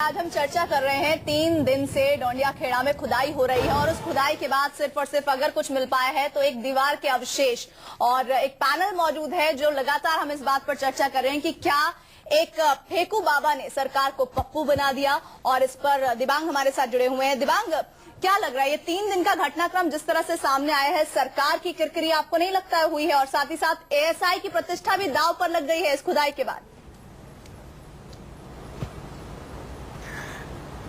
आज हम चर्चा कर रहे हैं 3 दिन से डोंडिया खेड़ा में खुदाई हो रही है और उस खुदाई के बाद सिर्फ और सिर्फ अगर कुछ मिल पाया है तो एक दीवार के अवशेष। और एक पैनल मौजूद है जो लगातार हम इस बात पर चर्चा कर रहे हैं कि क्या एक फेकू बाबा ने सरकार को पप्पू बना दिया। और इस पर दिबांग हमारे साथ जुड़े हुए हैं। दिबांग, क्या लग रहा है ये 3 दिन का घटनाक्रम जिस तरह से सामने आया है, सरकार की किरकिरी आपको नहीं लगता हुई है और साथ ही साथ एएसआई की प्रतिष्ठा भी दांव पर लग गई है इस खुदाई के बाद?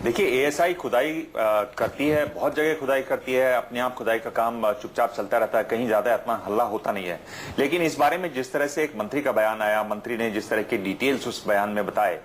देखिए, एएसआई खुदाई करती है, बहुत जगह खुदाई करती है, अपने आप खुदाई का काम चुपचाप चलता रहता है, कहीं ज्यादा इतना हल्ला होता नहीं है। लेकिन इस बारे में जिस तरह से एक मंत्री का बयान आया, मंत्री ने जिस तरह के डिटेल्स उस बयान में बताए,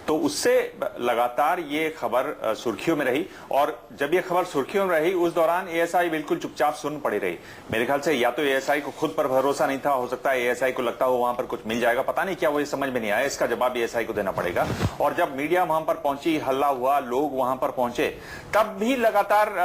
तो उससे लगातार ये खबर सुर्खियों में रही। और जब ये खबर सुर्खियों में रही उस दौरान एएसआई बिल्कुल चुपचाप सुन पड़ी रही। मेरे ख्याल से या तो एएसआई को खुद पर भरोसा नहीं था, हो सकता है एएसआई को लगता हो वहां पर कुछ मिल जाएगा, पता नहीं क्या, वो समझ में नहीं आया। इसका जवाब एएसआई को देना पड़ेगा। और जब मीडिया वहां पर पहुंची, हल्ला हुआ, लोग वहां पर पहुंचे, तब भी लगातार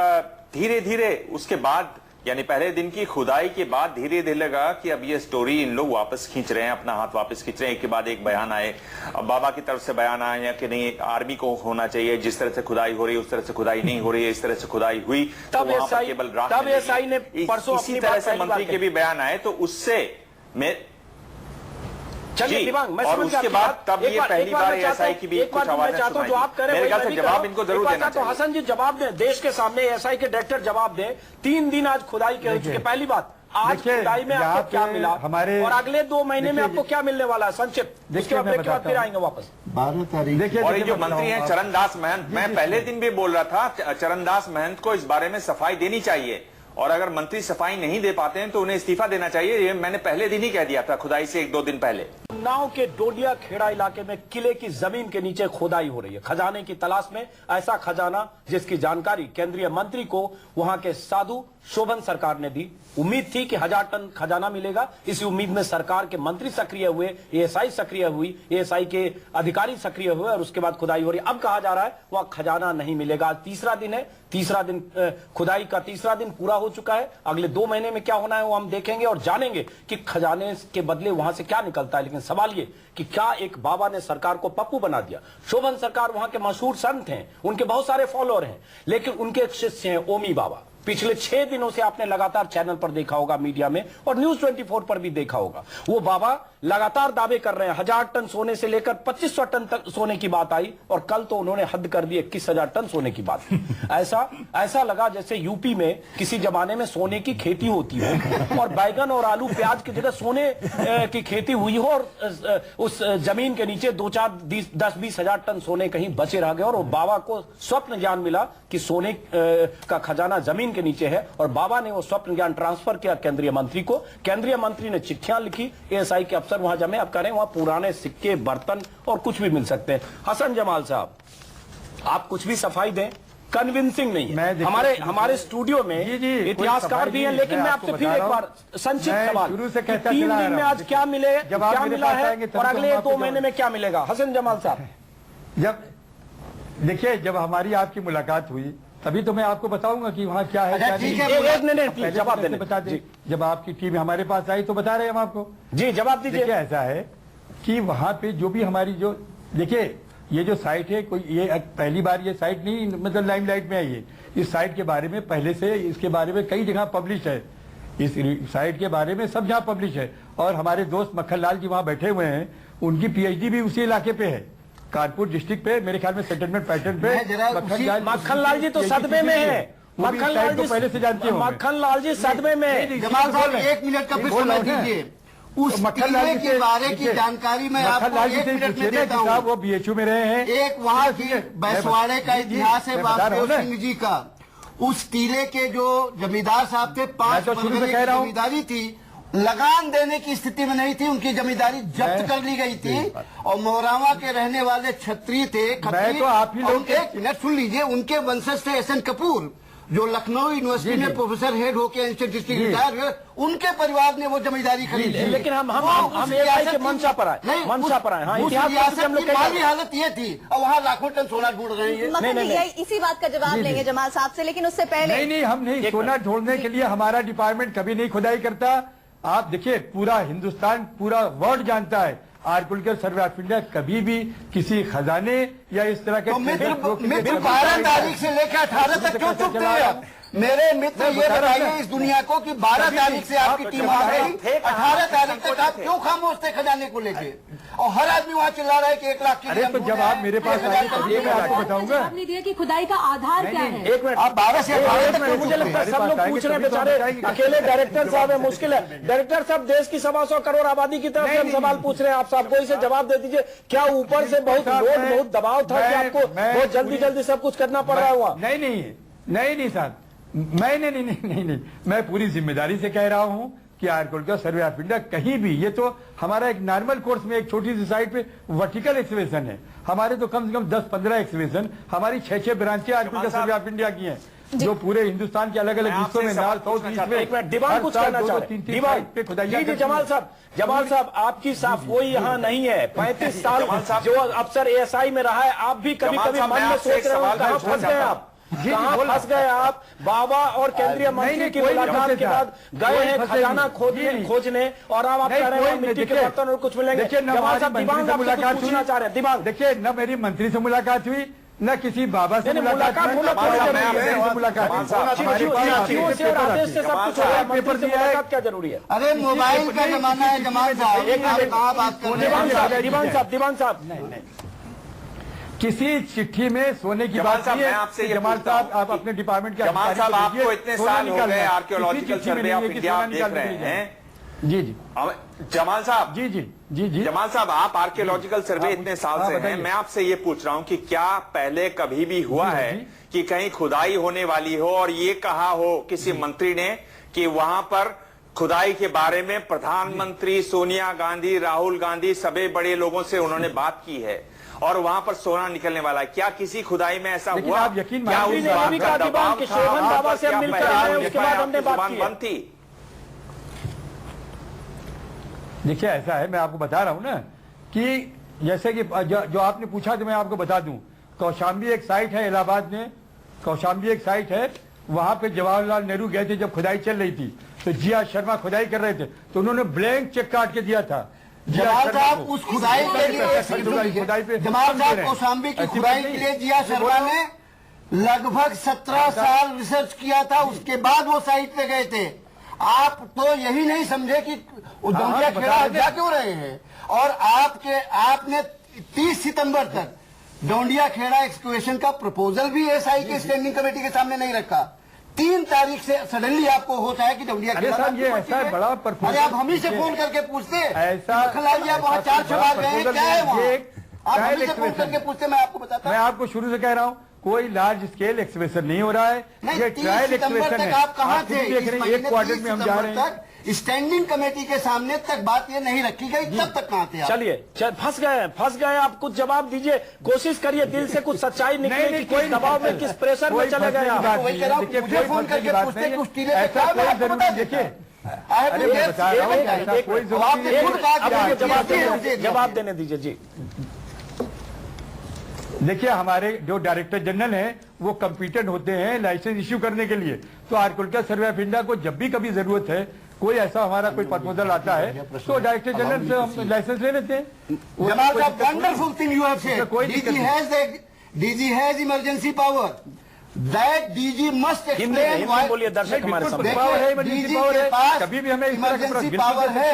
धीरे धीरे उसके बाद, यानी पहले दिन की खुदाई के बाद धीरे धीरे लगा कि अब ये स्टोरी इन लोग वापस खींच रहे हैं, अपना हाथ वापस खींच रहे हैं। एक के बाद एक बयान आए, अब बाबा की तरफ से बयान आए कि नहीं, आर्मी को होना चाहिए, जिस तरह से खुदाई हो रही है उस तरह से खुदाई नहीं हो रही है, इस तरह से खुदाई हुई तब केवल एएसआई ने परसों इसी तरह से मंत्री के भी बयान आए। तो उससे मैं चलिए दिबांग, मैं और उसके बाद तब ये पहली बार एएसआई की भी कुछ आवाजें चाहता हूं जो आप करें, मेरे ख्याल से जवाब इनको जरूर देना चाहिए। हसन जी जवाब दें, देश के सामने एएसआई के डायरेक्टर जवाब दें। 3 दिन आज खुदाई के हो चुके। पहली बात, आज खुदाई में आपको क्या मिला और अगले 2 महीने में आपको क्या मिलने वाला है, संक्षिप्त। उसके बाद फिर आएंगे वापस 12 तारीख। देखिए, और ये जो मंत्री हैं चरणदास महंत, मैं पहले दिन भी बोल रहा था चरणदास महंत को इस बारे में सफाई देनी चाहिए, और अगर मंत्री सफाई नहीं दे पाते हैं तो उन्हें इस्तीफा देना चाहिए। ये मैंने पहले दिन ही कह दिया था, खुदाई से 1-2 दिन पहले। उन्नाव के डोडिया खेड़ा इलाके में किले की जमीन के नीचे खुदाई हो रही है खजाने की तलाश में। ऐसा खजाना जिसकी जानकारी केंद्रीय मंत्री को वहां के साधु शोभन सरकार ने दी। उम्मीद थी कि 1000 टन खजाना मिलेगा। इसी उम्मीद में सरकार के मंत्री सक्रिय हुए, एएसआई सक्रिय हुई, एएसआई के अधिकारी सक्रिय हुए और उसके बाद खुदाई हो रही। अब कहा जा रहा है वह खजाना नहीं मिलेगा। आज तीसरा दिन है, तीसरा दिन खुदाई का तीसरा दिन पूरा हो चुका है। अगले 2 महीने में क्या होना है वो हम देखेंगे और जानेंगे कि खजाने के बदले वहां से क्या निकलता है। लेकिन सवाल ये कि क्या एक बाबा ने सरकार को पप्पू बना दिया? शोभन सरकार वहां के मशहूर संत हैं, उनके बहुत सारे फॉलोअर हैं, लेकिन उनके एक शिष्य हैं ओमी बाबा। पिछले 6 दिनों से आपने लगातार चैनल पर देखा होगा, मीडिया में, और न्यूज 24 पर भी देखा होगा। वो बाबा लगातार दावे कर रहे हैं 1000 टन सोने से लेकर 2500 टन तक सोने की बात आई और कल तो उन्होंने हद कर दी 21,000 टन सोने की बात। ऐसा लगा जैसे यूपी में किसी जमाने में सोने की खेती होती हो और बैगन और आलू प्याज की जगह सोने की खेती हुई हो और उस जमीन के नीचे 10-20 हजार टन सोने कहीं बचे रह गए और बाबा को स्वप्न ज्ञान मिला कि सोने का खजाना जमीन के नीचे है और बाबा ने वो स्वप्न ज्ञान ट्रांसफर किया केंद्रीय मंत्री को। केंद्रीय मंत्री ने चिट्ठियां लिखी, एएसआई के अफसर वहां जमे। अब कह रहे हैं वहां पुराने सिक्के, बर्तन और कुछ भी मिल सकते हैं। हसन जमाल साहब, आप कुछ भी सफाई दें, कन्विंसिंग नहीं है। हमारे स्टूडियो में इतिहासकार भी हैं, लेकिन मैं आपसे फिर एक बार संक्षिप्त सवाल, 3 दिन में आज क्या मिले, क्या मिला है और अगले 2 महीने में क्या मिलेगा? हसन जमाल साहब, देखिए, जब हमारी आपकी मुलाकात हुई तभी तो मैं आपको बताऊंगा कि वहाँ क्या है, क्या नहीं। जवाब देने बता दें। जब आपकी टीम हमारे पास आई तो बता रहे हैं हम आपको। जी, जवाब दीजिए। ऐसा है कि वहाँ पे जो भी हमारी जो, देखिए ये जो साइट है, कोई ये पहली बार ये साइट नहीं, मतलब लाइमलाइट में आई है। इस साइट के बारे में पहले से, इसके बारे में कई जगह पब्लिश है, इस साइट के बारे में सब जगह पब्लिश है। और हमारे दोस्त मक्खन लाल जी वहाँ बैठे हुए हैं, उनकी पीएचडी भी उसी इलाके पे है, कानपुर डिस्ट्रिक्ट पे, मेरे ख्याल में सेटलमेंट पैटर्न पे। मक्खन लाल जी तो सदमे में है, मक्खन लाल जी पहले से जानते हैं। मक्खन लाल जी सदमे में। जमाल साहब 1 मिनट का फिर समय दीजिए। उस टीले के बारे की जानकारी मैं आपको 1 मिनट में देता हूँ। वो बीएचयू में रहे हैं। एक वहाँ की बैसवाड़े का इतिहास है वासुदेव सिंह जी का। उस टीले के जो जमींदार साहब थे, 5 मरबे की जमींदारी थी, लगान देने की स्थिति में नहीं थी, उनकी जमींदारी जब्त कर ली गई थी और मोरावा के रहने वाले क्षत्रिय थे। तो आप ही लोग, एक मिनट सुन लीजिए, उनके वंशज थे एसएन कपूर, जो लखनऊ यूनिवर्सिटी में प्रोफेसर हेड होकर इंस्टीट्यूट रिटायर हुए। उनके परिवार ने वो जमींदारी खरीदी। लेकिन हम एएसआई के मंशा पर आए, मंशा पर आए। हमारी हालत ये थी और वहाँ लाखों टन सोना ढूंढ रहे हैं। इसी बात का जवाब लेंगे जमाल साहब से, लेकिन उससे पहले नहीं, हम नहीं, सोना ढूंढने के लिए हमारा डिपार्टमेंट कभी नहीं खुदाई करता। आप देखिए, पूरा हिंदुस्तान, पूरा वर्ल्ड जानता है आर्कियोलॉजिकल सर्वे ऑफ इंडिया कभी भी किसी खजाने या इस तरह के तो मित्र 12 तारीख से लेकर 18 तक क्यों चुप थे आप? मेरे मित्र ये बताइए इस दुनिया को कि 12 तारीख से आपकी टीम आ गई, 18 तारीख तक आप क्यों खामोश थे खजाने को लेके? और हर आदमी वहाँ चिल्ला रहा है कि 1 लाख की। अरे तो जब आप मेरे पास आए तभी मैं आपको बताऊंगा। आपने दिया कि खुदाई का आधार क्या है? एक मिनट, आप 12 से 18 तक मुझे लगता है सब लोग पूछ रहे हैं, बेचारे अकेले डायरेक्टर साहब है, मुश्किल है। डायरेक्टर साहब, देश की 125 करोड़ आबादी की तरफ से हम सवाल पूछ रहे हैं, आप साहब को इसे जवाब दे दीजिए। क्या ऊपर से बहुत लोड, बहुत दबाव था कि आपको बहुत जल्दी जल्दी सब कुछ करना पड़ रहा हुआ? नहीं साहब, नहीं, मैं पूरी जिम्मेदारी से कह रहा हूं कि आर्कियोलॉजिकल सर्वे ऑफ इंडिया कहीं भी, ये तो हमारा एक नॉर्मल कोर्स में एक छोटी सी साइट पे वर्टिकल एक्सकवेशन है, हमारे तो कम से कम 10-15 एक्सकवेशन हमारी 6 ब्रांचें आर्कियोलॉजिकल सर्वे ऑफ इंडिया की हैं, जो पूरे हिंदुस्तान के अलग अलग हिस्सों में, नॉर्थ साउथ ईस्ट में। एक मिनट, दिवान कुछ कहना चाह रहे हैं। जमाल साहब, आपकी साफ कोई यहाँ नहीं है। 35 साल जो अफसर ASI में रहा है, आप भी कभी कभी मन में सोच रहे हो कहाँ फंस गए आप, कहाँ फंस गए आप? बाबा और केंद्रीय मंत्री की मुलाकात के बाद गए हैं खजाना खोजने और अब आप कह रहे हैं मिट्टी के बर्तन और कुछ मिलेंगे। जमाल साहब, दिबांग से मुलाकात पूछना चाह रहे हैं। दिबांग, देखिए, न मेरी मंत्री से मुलाकात हुई, न किसी बाबा से मुलाकात हुई। पेपर से मुलाकात क्या जरूरी है? अरे मोबाइल का जमाना है जमाल साहब, दिवान साहब, किसी चिट्ठी में सोने की बात नहीं है। जमाल साहब, आप अपने डिपार्टमेंट के जमाल साहब, आपको इतने साल हो गए आर्कियोलॉजिकल सर्वे ऑफ इंडिया आप देख रहे हैं। जी जमाल साहब, जी जमाल साहब, आप आर्कियोलॉजिकल सर्वे इतने साल से हैं, मैं आपसे ये पूछ रहा हूं कि क्या पहले कभी भी हुआ है कि कहीं खुदाई होने वाली हो और ये कहा हो किसी मंत्री ने कि वहां पर खुदाई के बारे में प्रधानमंत्री सोनिया गांधी, राहुल गांधी, सभी बड़े लोगों से उन्होंने बात की है और वहां पर सोना निकलने वाला है? क्या किसी खुदाई में ऐसा हुआ? आप यकीन क्या उस बात का दबाव था? शोभन बाबा से हम मिलकर आए, उसके बाद हमने बात की। बंद थी। देखिए, ऐसा है, मैं आपको बता रहा हूं ना कि जैसे कि जो आपने पूछा तो मैं आपको बता दूं, कौशाम्बी एक साइट है इलाहाबाद में, कौशाम्बी एक साइट है, वहां पे जवाहरलाल नेहरू गए थे जब खुदाई चल रही थी, तो जी.आर. शर्मा खुदाई कर रहे थे, तो उन्होंने ब्लैंक चेक काट के दिया था। जमाल साहब, उस खुदाई के लिए जमाल साहब कौशाम्बी की खुदाई के लिए जी.आर. शर्मा ने लगभग 17 साल रिसर्च किया था, उसके बाद वो साइट पे गए थे। आप तो यही नहीं समझे कि डोंडिया खेड़ा जा क्यों रहे हैं? और आपने 30 सितंबर तक डोंडिया खेड़ा एक्सक्वेशन का प्रपोजल भी SI की स्टैंडिंग कमेटी के सामने नहीं रखा। 3 तारीख से सडनली आपको होता है कि डोंडिया खेड़ा। ये ऐसा है बड़ा प्रपोजल। अरे आप हम ही से फोन करके पूछते, ऐसा वहाँ 4 सवाल गए हैं, क्या है वहाँ? आप हम ही से फोन करके पूछते, मैं आपको बताता हूँ। मैं आपको शुरू से कह रहा हूँ, कोई लार्ज स्केल एक्सकवेशन नहीं हो रहा है, ये ट्रायल एक्सकवेशन है। आप कहाँ थे? एक क्वार्टर में हम जा रहे हैं। स्टैंडिंग कमेटी के सामने तक बात ये नहीं रखी गई, तब तक कहाँ थे आप? चलिए, फंस गए आप, कुछ जवाब दीजिए, कोशिश करिए, दिल से कुछ सच्चाई निकले कि किस दबाव में, किस प्रेशर में चले गए आप। मुझे फोन करके पूछते कि उस टीले पे क्या है, आपको बता दीजिए। जवाब देने दीजिए जी। देखिए, हमारे जो डायरेक्टर जनरल हैं वो कम्पिटेंट होते हैं लाइसेंस इश्यू करने के लिए, तो आर्कियोलॉजिकल सर्वे ऑफ इंडिया को जब भी कभी जरूरत है, कोई ऐसा हमारा कोई प्रपोजल आता है, तो डायरेक्टर जनरल से हम लाइसेंस ले लेते हैं। जमाल साहब, wonderful thing you have said, DG has emergency power, that DG must explain why. बोलिए दर्शक हमारे सामने। DG के पास कभी भी हमें इमरजेंसी पावर है।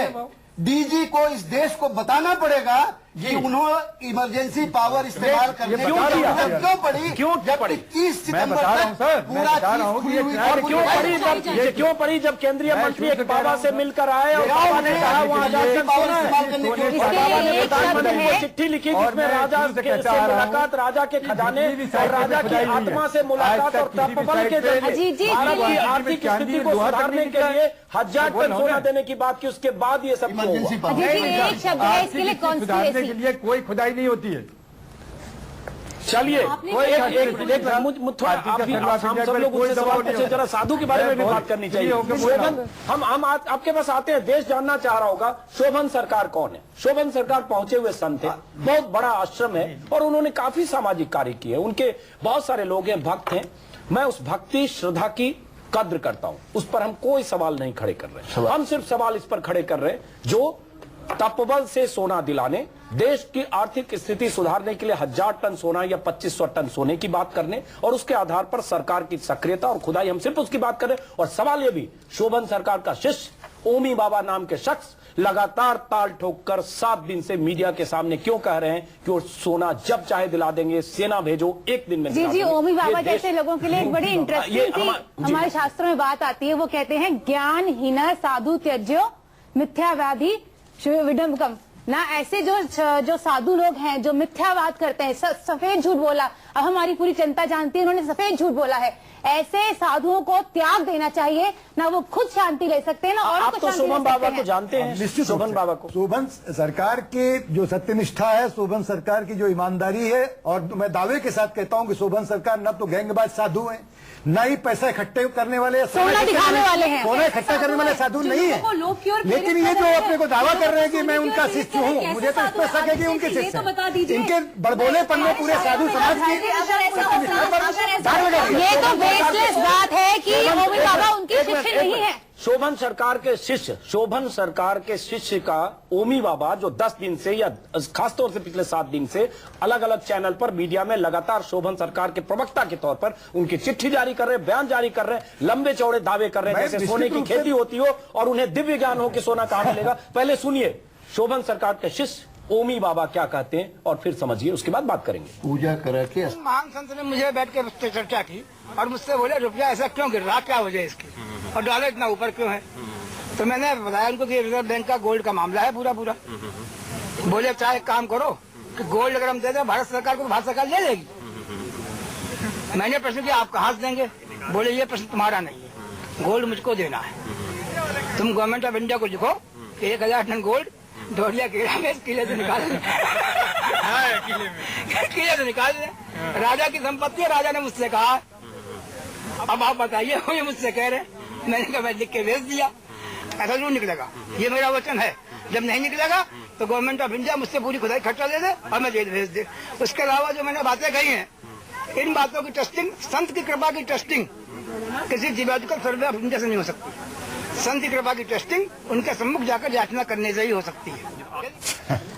DG को इस देश को बताना पड़ेगा कि उन्होंने इमरजेंसी पावर इस्तेमाल करने की जरूरत क्यों पड़ी? 30 सितंबर तक पूरा क्यों पड़ी जब केंद्रीय मंत्री एक बाबा से मिलकर आए और बाबा ने कहा वहाँ प्रधानमंत्री को चिट्ठी लिखी जिसमें राजा से मुलाकात, राजा के खजाने और राजा की आत्मा से मुलाकात और तपबल के जरिए भारत की आर्थिक स्थिति को सुधारने के लिए 1000 टन सोना देने की बात की, उसके बाद ये सब के लिए कोई खुदाई नहीं होती है। चलिए, सब लोग उससे सवाल पूछे, जरा साधु के बारे में भी बात करनी चाहिए। शोभन, हम आपके पास आते हैं, देश जानना चाह रहा होगा शोभन सरकार कौन है? शोभन सरकार पहुंचे हुए संत है, बहुत बड़ा आश्रम है और उन्होंने काफी सामाजिक कार्य किए, उनके बहुत सारे लोग हैं, भक्त हैं। मैं उस भक्ति श्रद्धा की कद्र करता हूं, उस पर हम कोई सवाल नहीं खड़े कर रहे, हम सिर्फ सवाल इस पर खड़े कर रहे हैं जो तपोबल से सोना दिलाने, देश की आर्थिक स्थिति सुधारने के लिए 1000 टन सोना या 2500 टन सोने की बात करने और उसके आधार पर सरकार की सक्रियता और खुदाई, हम सिर्फ उसकी बात करें। और सवाल यह भी, शोभन सरकार का शिष्य ओमी बाबा नाम के शख्स लगातार ताल ठोककर 7 दिन से मीडिया के सामने क्यों कह रहे हैं कि वो सोना जब चाहे दिला देंगे, सेना भेजो, एक दिन में जी दिला जी, देंगे। ओमी बाबा ये देश- जैसे लोगों के लिए एक बड़ी इंटरेस्टिंग थी, हमारे शास्त्रों में बात आती है, वो कहते हैं ज्ञान हीन साधु त्यज्यो मिथ्यावादी विडम्बकम। ना ऐसे जो साधु लोग हैं जो मिथ्यावाद करते हैं, सफेद झूठ बोला, अब हमारी पूरी जनता जानती है उन्होंने सफेद झूठ बोला है, ऐसे साधुओं को त्याग देना चाहिए। ना वो खुद शांति ले सकते हैं ना और आप तो शोभन बाबा को जानते हैं, निश्चित रूप शोभन से। बाबा को। शोभन सरकार की जो सत्यनिष्ठा है, शोभन सरकार की जो ईमानदारी है, और मैं दावे के साथ कहता हूं कि शोभन सरकार न तो गैंगबाज साधु है, न ही पैसा इकट्ठे करने वाले, सोना दिखाने वाले हैं। सोना इकट्ठा करने वाले साधु नहीं है। लेकिन ये जो अपने को दावा कर रहे हैं कि मैं उनका शिष्य हूँ, मुझे तो इस पर शक है कि उनके शिष्य हैं। इनके बड़बोलेपन में पूरे साधु समाज की सत्यनिष्ठा पर दाग लगा दिया। ये तो बेसलेस बात है कि ओमी बाबा उनके शिष्य नहीं है। शोभन सरकार के शिष्य, शोभन सरकार के शिष्य का ओमी बाबा जो 10 दिन से या खासतौर से पिछले 7 दिन से अलग अलग चैनल पर मीडिया में लगातार शोभन सरकार के प्रवक्ता के तौर पर उनकी चिट्ठी जारी कर रहे हैं, बयान जारी कर रहे हैं, लंबे चौड़े दावे कर रहे हैं जैसे सोने की खेती होती हो और उन्हें दिव्य ज्ञान हो कि सोना कहां मिलेगा। पहले सुनिए शोभन सरकार के शिष्य ओमी बाबा क्या कहते हैं और फिर समझिए, उसके बाद बात करेंगे। पूजा करा के महान संत ने मुझे बैठ के उससे चर्चा की और मुझसे बोले रुपया ऐसा क्यों गिर रहा, क्या वजह इसकी और डॉलर इतना ऊपर क्यों है। तो मैंने बताया उनको कि रिजर्व बैंक का गोल्ड का मामला है पूरा। बोले चाहे एक काम करो कि गोल्ड अगर हम दे दें भारत सरकार को तो भारत सरकार ले लेगी। मैंने प्रश्न किया आप कहाँ से देंगे, बोले ये प्रश्न तुम्हारा नहीं है, गोल्ड मुझको देना है। तुम गवर्नमेंट ऑफ इंडिया को लिखो 1000 टन गोल्ड ढोलिया किला में किले से निकाल किले से निकाल दे। राजा की संपत्ति है, राजा ने मुझसे कहा अब आप बताइए, ये मुझसे कह रहे। मैंने कहा मैं लिख के भेज दिया, ऐसा जरूर निकलेगा, ये मेरा वचन है। जब नहीं निकलेगा तो गवर्नमेंट ऑफ इंडिया मुझसे पूरी खुदाई खर्चा दे दे और मैं जेल भेज दे। उसके अलावा जो मैंने बातें कही हैं, इन बातों की टेस्टिंग, संत की कृपा की टेस्टिंग किसी जियोलॉजिकल सर्वे ऑफ इंडिया से नहीं हो सकती। संत की कृपा की टेस्टिंग उनके सम्मुख जाकर याचना करने से ही हो सकती है।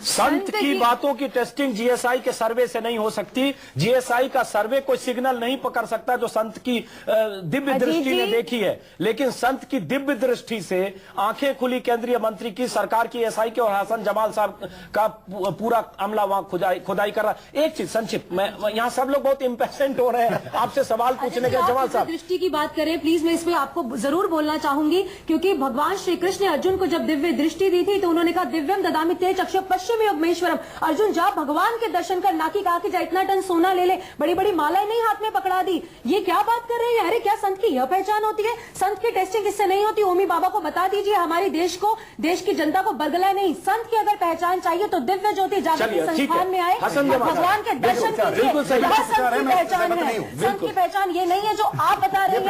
संत की बातों की टेस्टिंग जीएसआई के सर्वे से नहीं हो सकती। जीएसआई का सर्वे कोई सिग्नल नहीं पकड़ सकता जो संत की दिव्य दृष्टि ने देखी है, लेकिन संत की दिव्य दृष्टि से आंखें खुली केंद्रीय मंत्री की, सरकार की एसआई के और हसन जमाल साहब का पूरा अमला वहां खुदाई कर रहा। एक चीज संक्षिप्त, मैं यहाँ सब लोग बहुत इम्पेशेंट हो रहे हैं आपसे सवाल पूछने के। जमाल साहब दृष्टि की बात करें प्लीज, मैं इस पे आपको जरूर बोलना चाहूंगी, क्योंकि भगवान श्री कृष्ण ने अर्जुन को जब दिव्य दृष्टि दी थी तो उन्होंने कहा दिव्यम ददामि ते चक्षु पश्चिमी योगमेश्वरम। अर्जुन जा भगवान के दर्शन कर, ना कि कहा कि जा इतना टन सोना ले ले, बड़ी बड़ी मालाएं नहीं हाथ में पकड़ा दी। ये क्या बात कर रहे हैं? अरे क्या संत की यह पहचान होती है? संत की टेस्टिंग इससे नहीं होती। ओमी बाबा को बता दीजिए, हमारी देश को, देश की जनता को बरगलाए नहीं। संत की अगर पहचान चाहिए तो दिव्य ज्योति जागृति संस्थान में आए, भगवान के दर्शन कीजिए, यह संत की पहचान है। संत की पहचान ये नहीं है जो आप बता रहे हैं,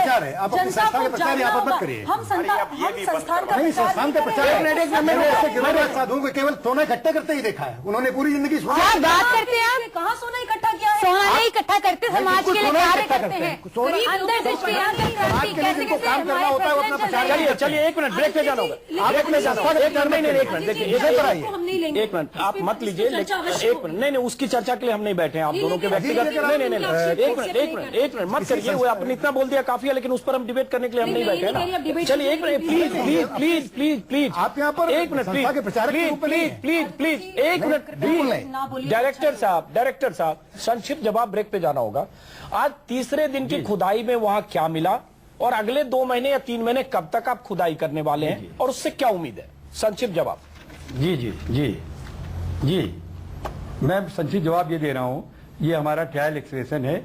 जनता को जानना होगा। हम संस्थान का प्रचार साधुओं को केवल सोना इकट्ठा करते ही देखा है, उन्होंने पूरी जिंदगी क्या बात करते हैं आप? कहाँ सोना इकट्ठा किया है? सोना नहीं इकट्ठा करते, समाज के लिए कार्य करते हैं। अंतर्दृष्टि कैसे काम करना होता है वो अपना प्रचार। चलिए 1 मिनट ब्रेक पे जाना होगा, आप ब्रेक में जाना होगा। एक मिनट देखिए, एक मिनट आप मत लीजिए, एक मिनट नहीं, उसकी चर्चा के लिए हम नहीं बैठे हैं आप दोनों के व्यक्तिगत। नहीं, एक मिनट मत करिए, वो आपने इतना बोल दिया काफी है, लेकिन उस पर हम डिबेट करने के लिए हम नहीं बैठे हैं ना। चलिए 1 मिनट प्लीज आप यहाँ पर 1 मिनट प्लीज 1 मिनट डायरेक्टर साहब संक्षिप्त जवाब, ब्रेक पे जाना होगा। आज तीसरे दिन की खुदाई में वहां क्या मिला और अगले 2 महीने या 3 महीने कब तक आप खुदाई करने वाले हैं और उससे क्या उम्मीद है? संक्षिप्त जवाब। जी मैं संक्षिप्त जवाब ये दे रहा हूँ, ये हमारा ट्रायल एक्सप्रेशन है।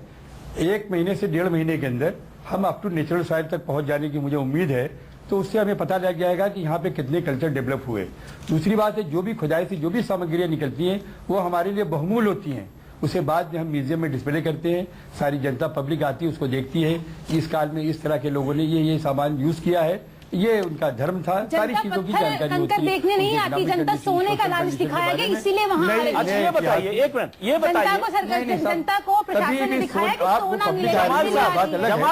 1 महीने से 1.5 महीने के अंदर हम अप टू नेचुरल सॉइल तक पहुंच जाने की मुझे उम्मीद है, तो उससे हमें पता लग जाएगा कि यहाँ पे कितने कल्चर डेवलप हुए। दूसरी बात है, जो भी खुदाई से जो भी सामग्रियाँ निकलती हैं वो हमारे लिए बहुमूल्य होती हैं। उसे बाद में हम म्यूजियम में डिस्प्ले करते हैं, सारी जनता पब्लिक आती है उसको देखती है, इस काल में इस तरह के लोगों ने ये सामान यूज किया है, ये उनका धर्म था। सारी चीजों की जानकारी होती है। देखने नहीं आती जनता, सोने का लालच दिखाया गया इसीलिए वहाँ। अच्छा ये बताइए, 1 मिनट ये बताइए, जनता को प्रशासन ने दिखाया कि सोना मिलेगा।